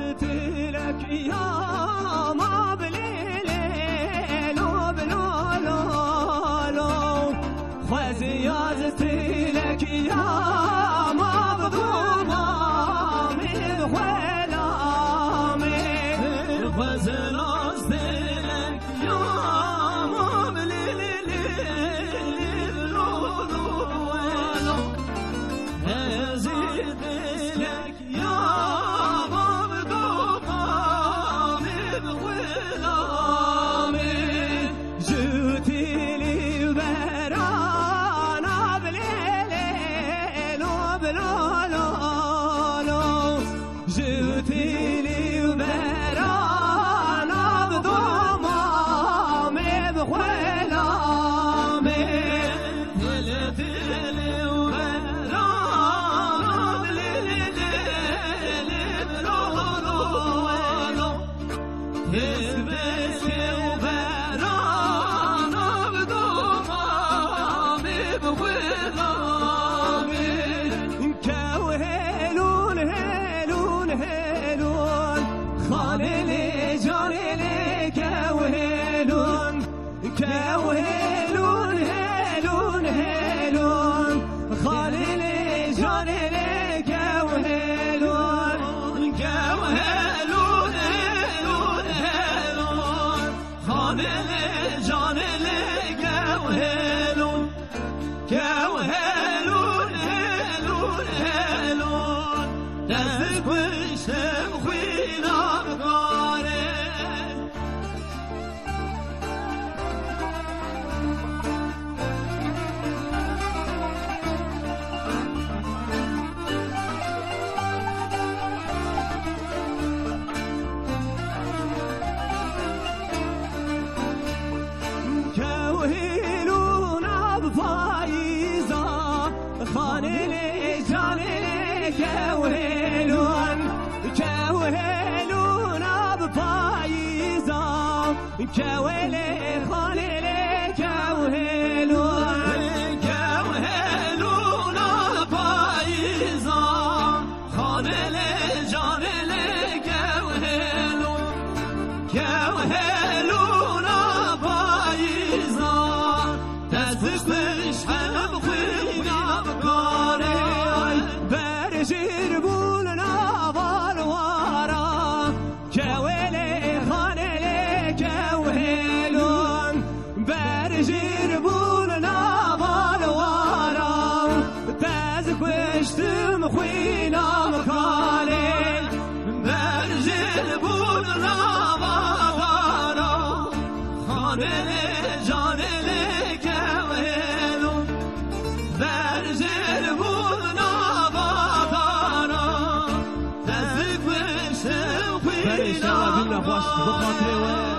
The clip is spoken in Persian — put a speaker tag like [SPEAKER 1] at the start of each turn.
[SPEAKER 1] زتلك يا ما بليل وبلولو خوز يا زتلك يا ما بضوما من خلامي خوز زتلك يا ما بليل وبلولو زتلك يا كوهلون هلون هلون خالي جان لك كوهلون كوهلون هلون هلون خالي جان لك كوهلون كوهلون هلون هلون دزك وشم خوينا بقاري كوهلون بفايزة خاني جاني كوهلون كوهلون بفايزة كوهلي خاني كوهلون كوهلون بفايزة خاني جاني كوهلون كوهلون تزبش هم خوينا بقاري برجير بولنا بالوارا كويلي خاني كوهلون برجير بولنا بالوارا تزبش تم خوينا بقاري برجير بولنا بالوارا خاني جاني إن شاء الله بخاطري